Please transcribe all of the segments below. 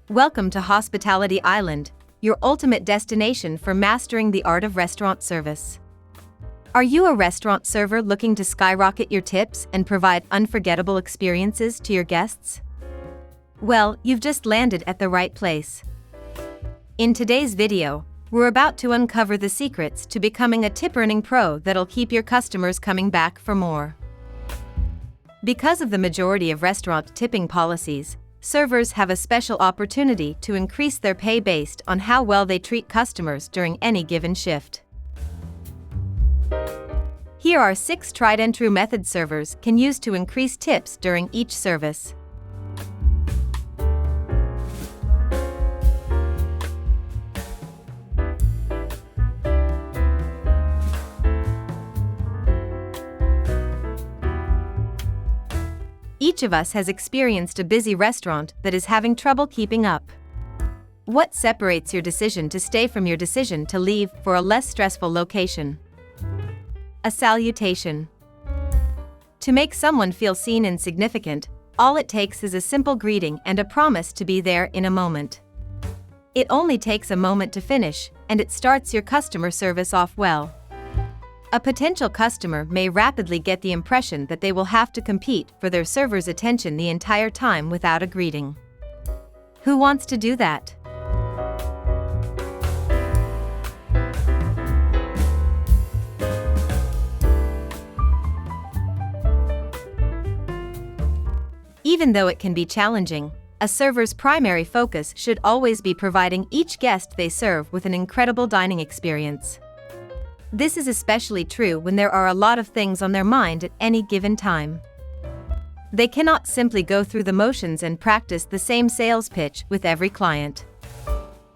Welcome to Hospitality Island, your ultimate destination for mastering the art of restaurant service. Are you a restaurant server looking to skyrocket your tips and provide unforgettable experiences to your guests? Well, you've just landed at the right place. In today's video, we're about to uncover the secrets to becoming a tip-earning pro that'll keep your customers coming back for more. Because of the majority of restaurant tipping policies, servers have a special opportunity to increase their pay based on how well they treat customers during any given shift. Here are 6 tried-and-true methods servers can use to increase tips during each service. Each of us has experienced a busy restaurant that is having trouble keeping up. What separates your decision to stay from your decision to leave for a less stressful location? A salutation. To make someone feel seen and significant, all it takes is a simple greeting and a promise to be there in a moment. It only takes a moment to finish, and it starts your customer service off well. A potential customer may rapidly get the impression that they will have to compete for their server's attention the entire time without a greeting. Who wants to do that? Even though it can be challenging, a server's primary focus should always be providing each guest they serve with an incredible dining experience. This is especially true when there are a lot of things on their mind at any given time. They cannot simply go through the motions and practice the same sales pitch with every client.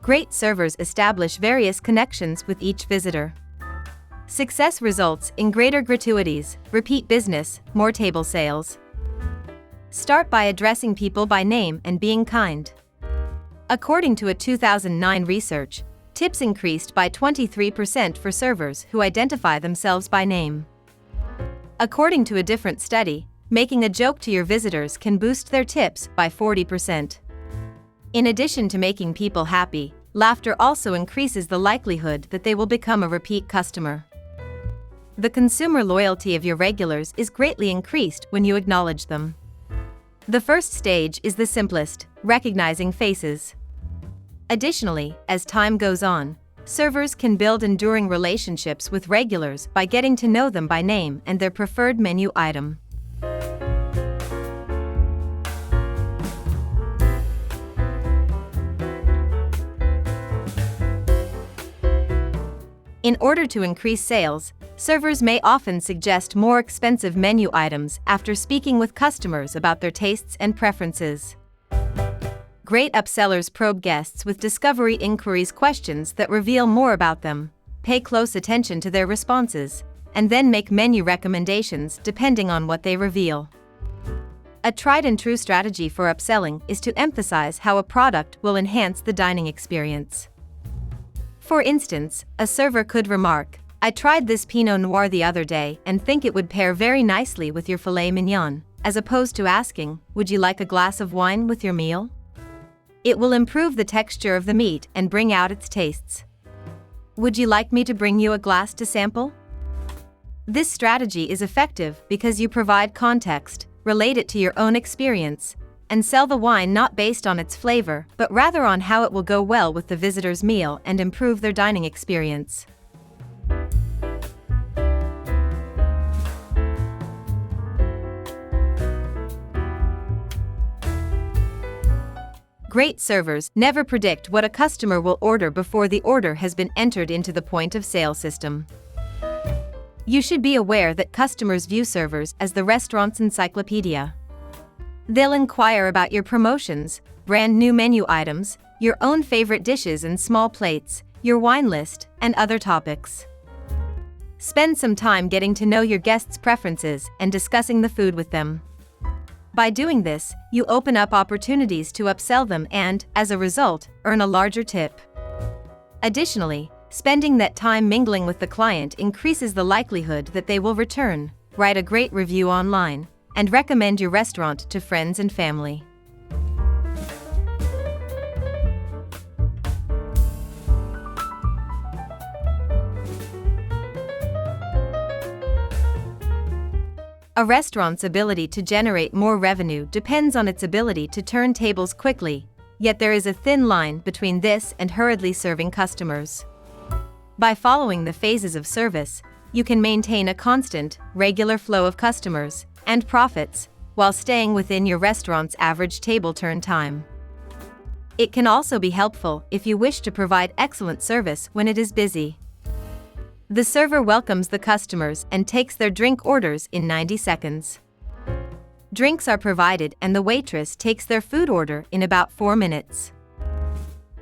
Great servers establish various connections with each visitor. Success results in greater gratuities, repeat business, more table sales. Start by addressing people by name and being kind. According to a 2009 research, tips increased by 23% for servers who identify themselves by name. According to a different study, making a joke to your visitors can boost their tips by 40%. In addition to making people happy, laughter also increases the likelihood that they will become a repeat customer. The consumer loyalty of your regulars is greatly increased when you acknowledge them. The first stage is the simplest, recognizing faces. Additionally, as time goes on, servers can build enduring relationships with regulars by getting to know them by name and their preferred menu item. In order to increase sales, servers may often suggest more expensive menu items after speaking with customers about their tastes and preferences. Great upsellers probe guests with discovery inquiries, questions that reveal more about them, pay close attention to their responses, and then make menu recommendations depending on what they reveal. A tried-and-true strategy for upselling is to emphasize how a product will enhance the dining experience. For instance, a server could remark, "I tried this Pinot Noir the other day and think it would pair very nicely with your filet mignon," as opposed to asking, "Would you like a glass of wine with your meal?" It will improve the texture of the meat and bring out its tastes. "Would you like me to bring you a glass to sample?" This strategy is effective because you provide context, relate it to your own experience, and sell the wine not based on its flavor, but rather on how it will go well with the visitor's meal and improve their dining experience. Great servers never predict what a customer will order before the order has been entered into the point-of-sale system. You should be aware that customers view servers as the restaurant's encyclopedia. They'll inquire about your promotions, brand new menu items, your own favorite dishes and small plates, your wine list, and other topics. Spend some time getting to know your guests' preferences and discussing the food with them. By doing this, you open up opportunities to upsell them and, as a result, earn a larger tip. Additionally, spending that time mingling with the client increases the likelihood that they will return, write a great review online, and recommend your restaurant to friends and family. A restaurant's ability to generate more revenue depends on its ability to turn tables quickly, yet there is a thin line between this and hurriedly serving customers. By following the phases of service, you can maintain a constant, regular flow of customers and profits while staying within your restaurant's average table turn time. It can also be helpful if you wish to provide excellent service when it is busy. The server welcomes the customers and takes their drink orders in 90 seconds. Drinks are provided and the waitress takes their food order in about 4 minutes.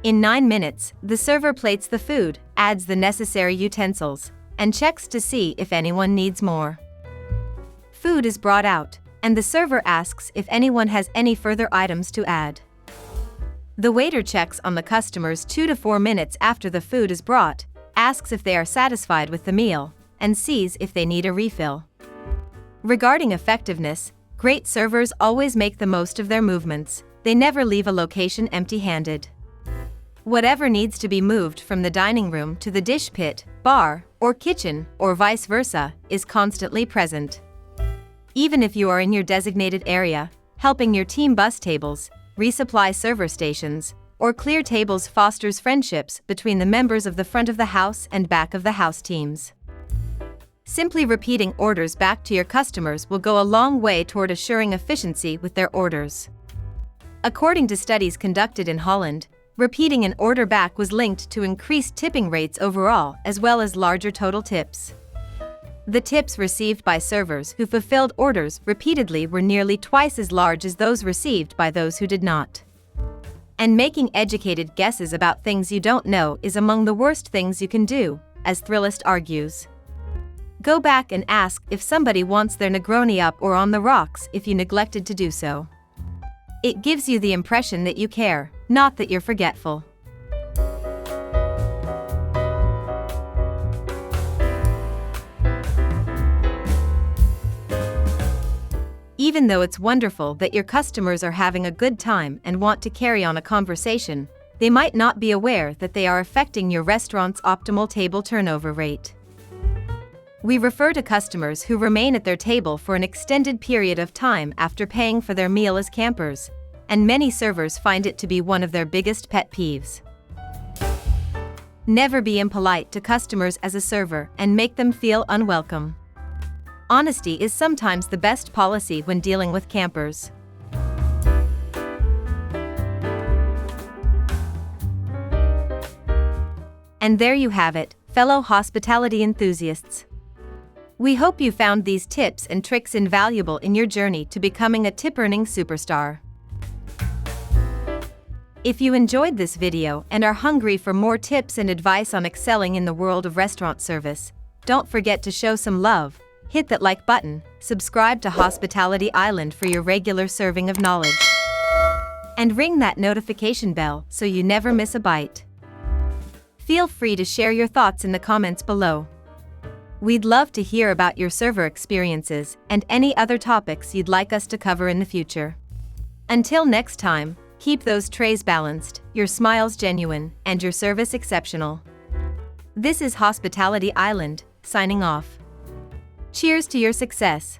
In 9 minutes, the server plates the food, adds the necessary utensils, and checks to see if anyone needs more. Food is brought out, and the server asks if anyone has any further items to add. The waiter checks on the customers 2 to 4 minutes after the food is brought, asks if they are satisfied with the meal, and sees if they need a refill. Regarding effectiveness, great servers always make the most of their movements. They never leave a location empty-handed. Whatever needs to be moved from the dining room to the dish pit, bar, or kitchen, or vice versa, is constantly present. Even if you are in your designated area, helping your team bus tables, resupply server stations, or clear tables fosters friendships between the members of the front of the house and back of the house teams. Simply repeating orders back to your customers will go a long way toward assuring efficiency with their orders. According to studies conducted in Holland, repeating an order back was linked to increased tipping rates overall as well as larger total tips. The tips received by servers who fulfilled orders repeatedly were nearly twice as large as those received by those who did not. And making educated guesses about things you don't know is among the worst things you can do, as Thrillist argues. Go back and ask if somebody wants their Negroni up or on the rocks if you neglected to do so. It gives you the impression that you care, not that you're forgetful. Even though it's wonderful that your customers are having a good time and want to carry on a conversation, they might not be aware that they are affecting your restaurant's optimal table turnover rate. We refer to customers who remain at their table for an extended period of time after paying for their meal as campers, and many servers find it to be one of their biggest pet peeves. Never be impolite to customers as a server and make them feel unwelcome. Honesty is sometimes the best policy when dealing with campers. And there you have it, fellow hospitality enthusiasts. We hope you found these tips and tricks invaluable in your journey to becoming a tip-earning superstar. If you enjoyed this video and are hungry for more tips and advice on excelling in the world of restaurant service, don't forget to show some love. Hit that like button, subscribe to Hospitality Island for your regular serving of knowledge, and ring that notification bell so you never miss a bite. Feel free to share your thoughts in the comments below. We'd love to hear about your server experiences and any other topics you'd like us to cover in the future. Until next time, keep those trays balanced, your smiles genuine, and your service exceptional. This is Hospitality Island, signing off. Cheers to your success.